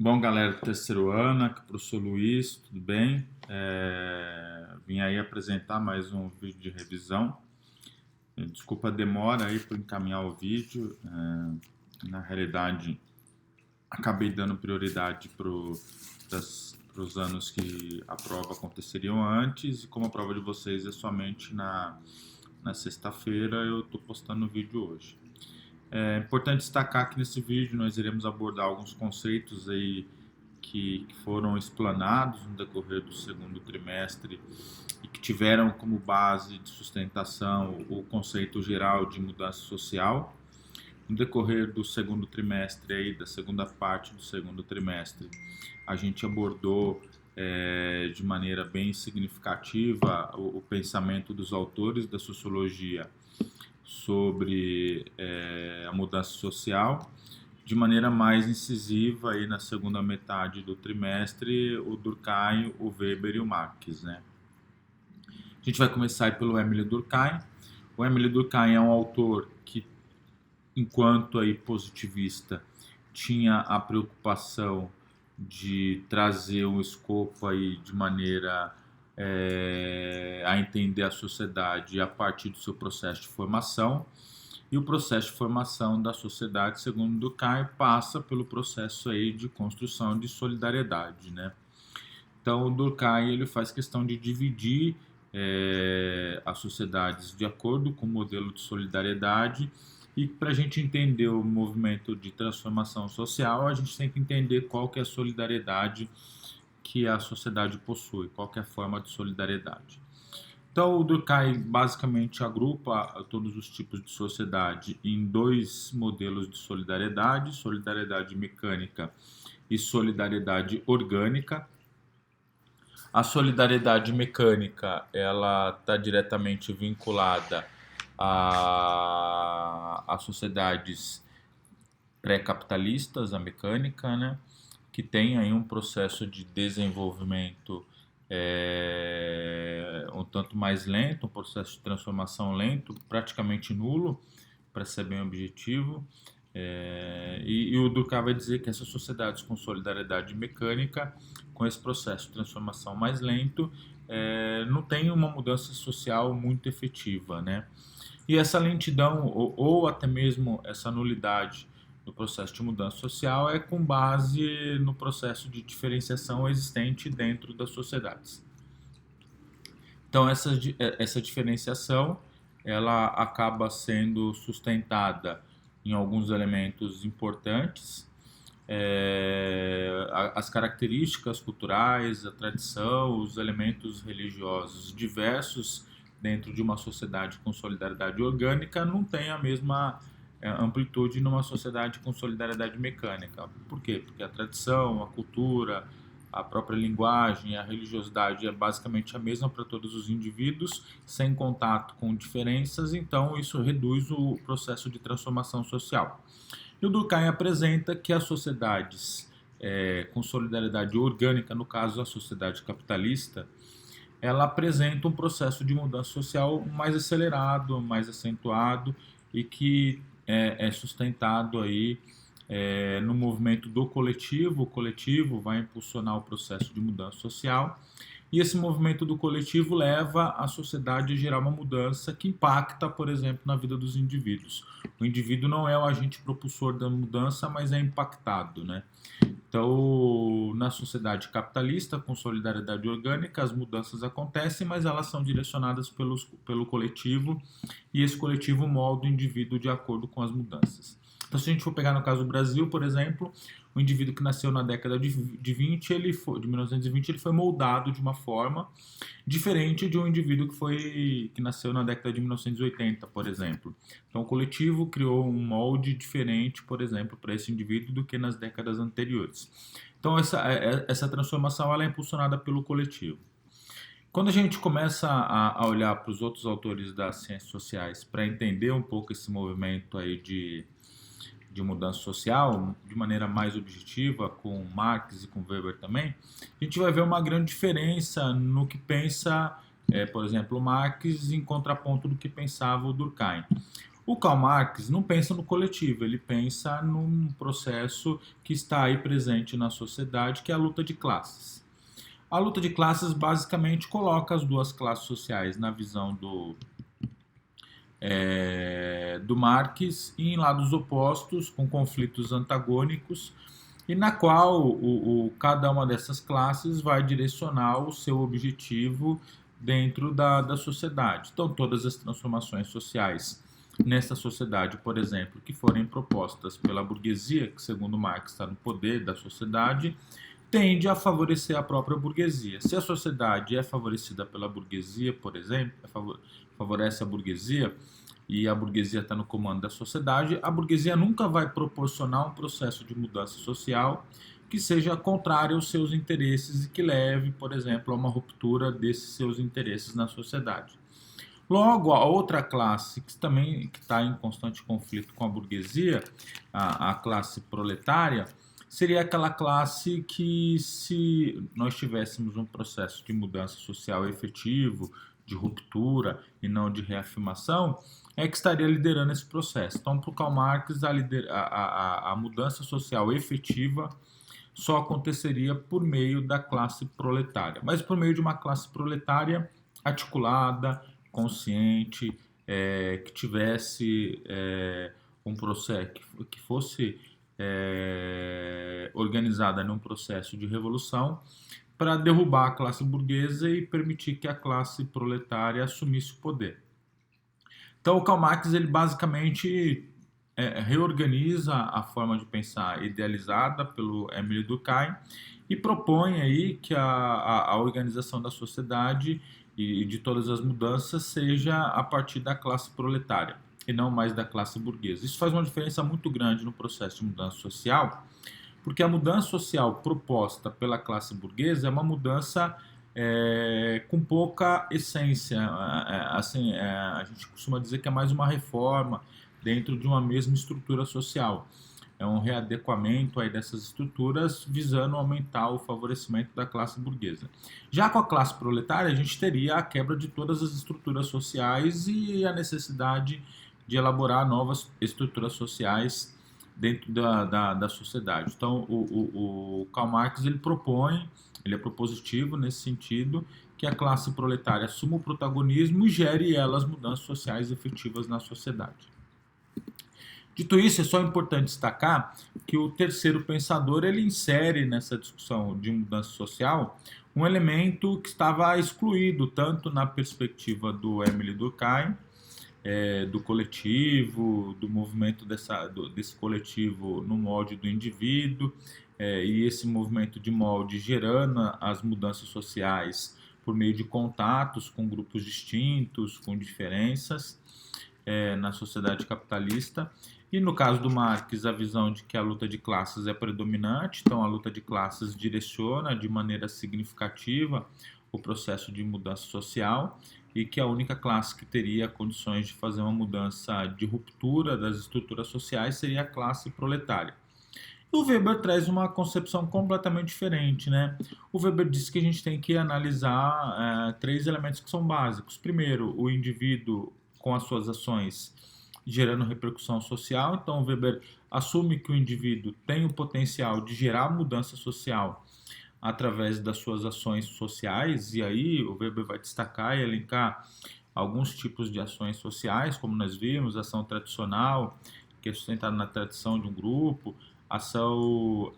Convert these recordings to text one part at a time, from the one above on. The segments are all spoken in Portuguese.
Bom, galera do terceiro ano, aqui é o professor Luiz, tudo bem? Vim aí apresentar mais um vídeo de revisão. Desculpa a demora aí por encaminhar o vídeo. Na realidade, acabei dando prioridade para os anos que a prova aconteceriam antes, e como a prova de vocês é somente na sexta-feira, eu estou postando o vídeo hoje. É importante destacar que nesse vídeo nós iremos abordar alguns conceitos aí que foram explanados no decorrer do segundo trimestre e que tiveram como base de sustentação o conceito geral de mudança social. No decorrer do segundo trimestre, aí, da segunda parte do segundo trimestre, a gente abordou de maneira bem significativa o pensamento dos autores da sociologia sobre a mudança social. De maneira mais incisiva, aí na segunda metade do trimestre, o Durkheim, o Weber e o Marx, né? A gente vai começar aí pelo Émile Durkheim. O Émile Durkheim é um autor que, enquanto aí positivista, tinha a preocupação de trazer um escopo aí de maneira a entender a sociedade a partir do seu processo de formação. E o processo de formação da sociedade, segundo Durkheim, passa pelo processo aí de construção de solidariedade, né? Então, o Durkheim ele faz questão de dividir as sociedades de acordo com o modelo de solidariedade. E para a gente entender o movimento de transformação social, a gente tem que entender qual que é a solidariedade que a sociedade possui, qual que é a forma de solidariedade. Então, o Durkheim basicamente agrupa todos os tipos de sociedade em dois modelos de solidariedade: solidariedade mecânica e solidariedade orgânica. A solidariedade mecânica ela está diretamente vinculada a sociedades pré-capitalistas, a mecânica, né, que tem aí um processo de desenvolvimento um tanto mais lento, um processo de transformação lento, praticamente nulo, para ser bem objetivo. E o Durkheim vai dizer que essas sociedades com solidariedade mecânica, com esse processo de transformação mais lento, não tem uma mudança social muito efetiva, né? E essa lentidão, ou até mesmo essa nulidade do processo de mudança social é com base no processo de diferenciação existente dentro das sociedades. Então essa diferenciação ela acaba sendo sustentada em alguns elementos importantes, as características culturais, a tradição, os elementos religiosos diversos dentro de uma sociedade com solidariedade orgânica não tem a mesma amplitude numa sociedade com solidariedade mecânica. Por quê? Porque a tradição, a cultura, a própria linguagem, a religiosidade é basicamente a mesma para todos os indivíduos, sem contato com diferenças, então isso reduz o processo de transformação social. E o Durkheim apresenta que as sociedades com solidariedade orgânica, no caso a sociedade capitalista, ela apresenta um processo de mudança social mais acelerado, mais acentuado e que é sustentado aí no movimento do coletivo. O coletivo vai impulsionar o processo de mudança social e esse movimento do coletivo leva a sociedade a gerar uma mudança que impacta, por exemplo, na vida dos indivíduos. O indivíduo não é o agente propulsor da mudança, mas é impactado, né? Então, na sociedade capitalista, com solidariedade orgânica, as mudanças acontecem, mas elas são direcionadas pelo coletivo e esse coletivo molda o indivíduo de acordo com as mudanças. Então, se a gente for pegar no caso do Brasil, por exemplo, o indivíduo que nasceu na década de 20, de 1920, ele foi moldado de uma forma diferente de um indivíduo que nasceu na década de 1980, por exemplo. Então, o coletivo criou um molde diferente, por exemplo, para esse indivíduo do que nas décadas anteriores. Então, essa transformação ela é impulsionada pelo coletivo. Quando a gente começa a olhar para os outros autores das ciências sociais para entender um pouco esse movimento aí de mudança social, de maneira mais objetiva, com Marx e com Weber também, a gente vai ver uma grande diferença no que pensa, por exemplo, Marx em contraponto do que pensava o Durkheim. O Karl Marx não pensa no coletivo, ele pensa num processo que está aí presente na sociedade, que é a luta de classes. A luta de classes basicamente coloca as duas classes sociais na visão do Marx em lados opostos, com conflitos antagônicos, e na qual cada uma dessas classes vai direcionar o seu objetivo dentro da sociedade. Então, todas as transformações sociais nessa sociedade, por exemplo, que forem propostas pela burguesia, que segundo Marx está no poder da sociedade, tende a favorecer a própria burguesia. Se a sociedade é favorecida pela burguesia, por exemplo, favorece a burguesia, e a burguesia está no comando da sociedade, a burguesia nunca vai proporcionar um processo de mudança social que seja contrário aos seus interesses e que leve, por exemplo, a uma ruptura desses seus interesses na sociedade. Logo, a outra classe que também está em constante conflito com a burguesia, a classe proletária, seria aquela classe que, se nós tivéssemos um processo de mudança social efetivo, de ruptura e não de reafirmação, é que estaria liderando esse processo. Então, para o Karl Marx, a mudança social efetiva só aconteceria por meio da classe proletária, mas por meio de uma classe proletária articulada, consciente, que tivesse um processo, que fosse organizada num processo de revolução para derrubar a classe burguesa e permitir que a classe proletária assumisse o poder. Então, o Karl Marx, ele basicamente reorganiza a forma de pensar idealizada pelo Émile Durkheim e propõe aí que a organização da sociedade e de todas as mudanças seja a partir da classe proletária e não mais da classe burguesa. Isso faz uma diferença muito grande no processo de mudança social, porque a mudança social proposta pela classe burguesa é uma mudança com pouca essência. A gente costuma dizer que é mais uma reforma dentro de uma mesma estrutura social. É um readequamento aí dessas estruturas visando aumentar o favorecimento da classe burguesa. Já com a classe proletária, a gente teria a quebra de todas as estruturas sociais e a necessidade de elaborar novas estruturas sociais dentro da sociedade. Então, o Karl Marx ele propõe, ele é propositivo nesse sentido, que a classe proletária assuma o protagonismo e gere elas mudanças sociais efetivas na sociedade. Dito isso, é só importante destacar que o terceiro pensador ele insere nessa discussão de mudança social um elemento que estava excluído tanto na perspectiva do Émile Durkheim, do coletivo, do movimento desse coletivo no molde do indivíduo, e esse movimento de molde gerando as mudanças sociais por meio de contatos com grupos distintos, com diferenças na sociedade capitalista. E no caso do Marx, a visão de que a luta de classes é predominante, então a luta de classes direciona de maneira significativa o processo de mudança social e que a única classe que teria condições de fazer uma mudança de ruptura das estruturas sociais seria a classe proletária. E o Weber traz uma concepção completamente diferente, né? O Weber diz que a gente tem que analisar três elementos que são básicos. Primeiro, o indivíduo com as suas ações gerando repercussão social. Então, o Weber assume que o indivíduo tem o potencial de gerar mudança social através das suas ações sociais, e aí o Weber vai destacar e elencar alguns tipos de ações sociais, como nós vimos, ação tradicional, que é sustentada na tradição de um grupo, ação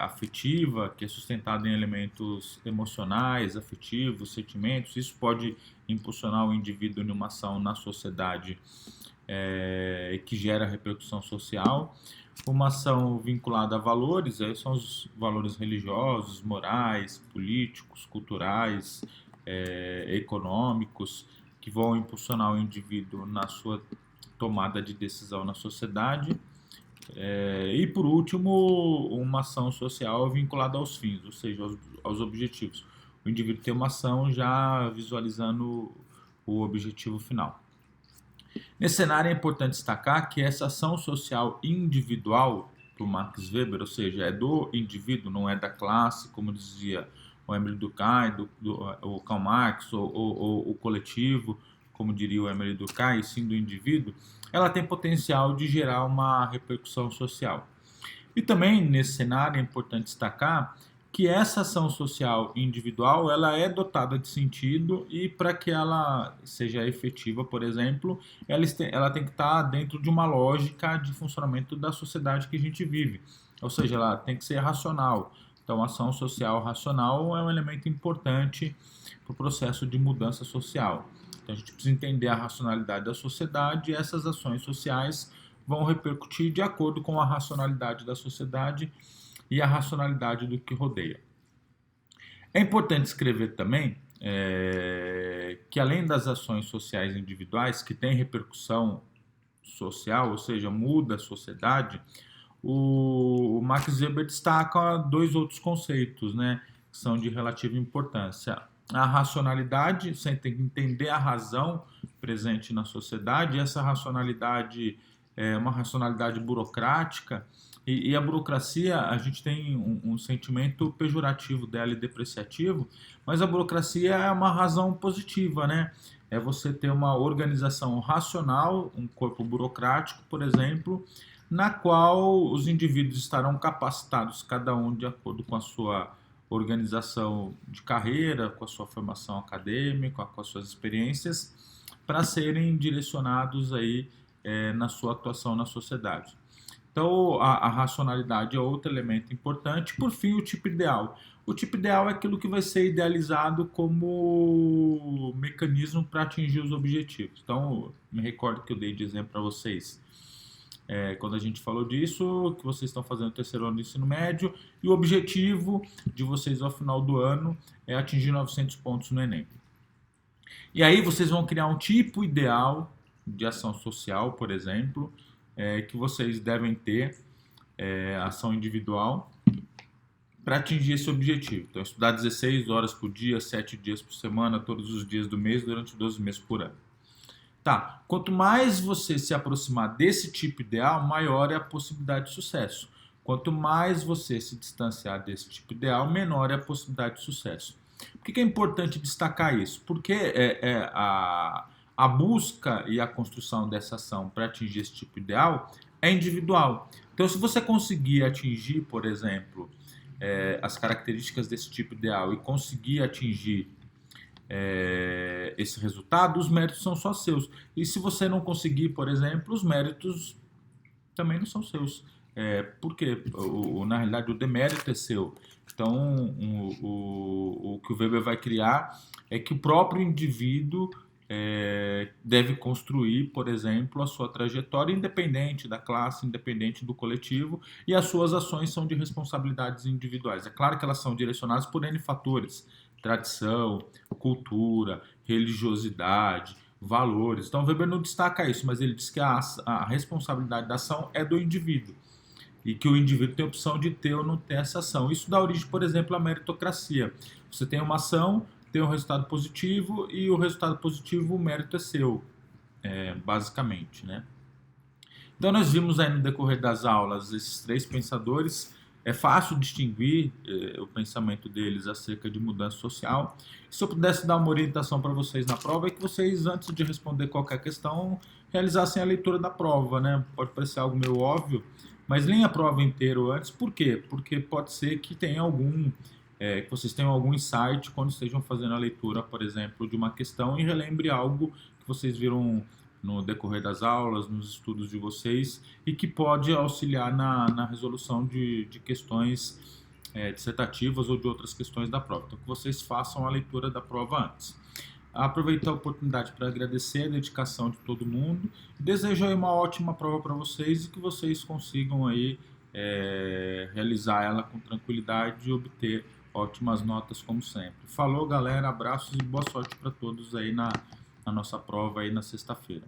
afetiva, que é sustentada em elementos emocionais, afetivos, sentimentos. Isso pode impulsionar o indivíduo em uma ação na sociedade que gera repercussão social. Uma ação vinculada a valores, aí são os valores religiosos, morais, políticos, culturais, econômicos, que vão impulsionar o indivíduo na sua tomada de decisão na sociedade. E por último, uma ação social vinculada aos fins, ou seja, aos objetivos. O indivíduo tem uma ação já visualizando o objetivo final. Nesse cenário é importante destacar que essa ação social individual do Max Weber, ou seja, é do indivíduo, não é da classe, como dizia o Émile Durkheim, o Karl Marx, ou o coletivo, como diria o Émile Durkheim, e sim do indivíduo, ela tem potencial de gerar uma repercussão social. E também nesse cenário é importante destacar que essa ação social individual ela é dotada de sentido e para que ela seja efetiva, por exemplo, ela tem que estar dentro de uma lógica de funcionamento da sociedade que a gente vive. Ou seja, ela tem que ser racional. Então, a ação social racional é um elemento importante para o processo de mudança social. Então, a gente precisa entender a racionalidade da sociedade e essas ações sociais vão repercutir de acordo com a racionalidade da sociedade e a racionalidade do que rodeia. É importante escrever também que além das ações sociais individuais que têm repercussão social, ou seja, muda a sociedade, o Max Weber destaca dois outros conceitos, né, que são de relativa importância. A racionalidade, você tem que entender a razão presente na sociedade, e essa racionalidade é uma racionalidade burocrática, e a burocracia, a gente tem um sentimento pejorativo dela e depreciativo, mas a burocracia é uma razão positiva, né? É você ter uma organização racional, um corpo burocrático, por exemplo, na qual os indivíduos estarão capacitados, cada um de acordo com a sua organização de carreira, com a sua formação acadêmica, com as suas experiências, para serem direcionados aí na sua atuação na sociedade. Então, a racionalidade é outro elemento importante. Por fim, o tipo ideal. O tipo ideal é aquilo que vai ser idealizado como mecanismo para atingir os objetivos. Então, me recordo que eu dei de exemplo para vocês quando a gente falou disso, que vocês estão fazendo o terceiro ano do ensino médio e o objetivo de vocês ao final do ano é atingir 900 pontos no Enem. E aí vocês vão criar um tipo ideal de ação social, por exemplo, que vocês devem ter, ação individual, para atingir esse objetivo. Então, estudar 16 horas por dia, 7 dias por semana, todos os dias do mês, durante 12 meses por ano. Tá, quanto mais você se aproximar desse tipo ideal, maior é a possibilidade de sucesso. Quanto mais você se distanciar desse tipo ideal, menor é a possibilidade de sucesso. Por que é importante destacar isso? Porque a busca e a construção dessa ação para atingir esse tipo ideal é individual. Então, se você conseguir atingir, por exemplo, as características desse tipo ideal e conseguir atingir esse resultado, os méritos são só seus. E se você não conseguir, por exemplo, os méritos também não são seus. Por quê? Na realidade, o demérito é seu. Então, o que o Weber vai criar é que o próprio indivíduo deve construir, por exemplo, a sua trajetória independente da classe, independente do coletivo, e as suas ações são de responsabilidades individuais. É claro que elas são direcionadas por N fatores: tradição, cultura, religiosidade, valores. Então, Weber não destaca isso, mas ele diz que a responsabilidade da ação é do indivíduo e que o indivíduo tem a opção de ter ou não ter essa ação. Isso dá origem, por exemplo, à meritocracia. Você tem uma ação, tem um resultado positivo e o resultado positivo, o mérito é seu, basicamente, né? Então, nós vimos aí no decorrer das aulas esses três pensadores. É fácil distinguir o pensamento deles acerca de mudança social. Se eu pudesse dar uma orientação para vocês na prova, é que vocês, antes de responder qualquer questão, realizassem a leitura da prova, né? Pode parecer algo meio óbvio, mas leem a prova inteira antes. Por quê? Porque pode ser que tenha que vocês tenham algum insight quando estejam fazendo a leitura, por exemplo, de uma questão e relembre algo que vocês viram no decorrer das aulas, nos estudos de vocês, e que pode auxiliar na resolução de questões dissertativas ou de outras questões da prova. Então, que vocês façam a leitura da prova antes. Aproveitar a oportunidade para agradecer a dedicação de todo mundo. Desejo aí uma ótima prova para vocês e que vocês consigam aí realizar ela com tranquilidade e obter ótimas notas como sempre. Falou, galera, abraços e boa sorte para todos aí na nossa prova aí na sexta-feira.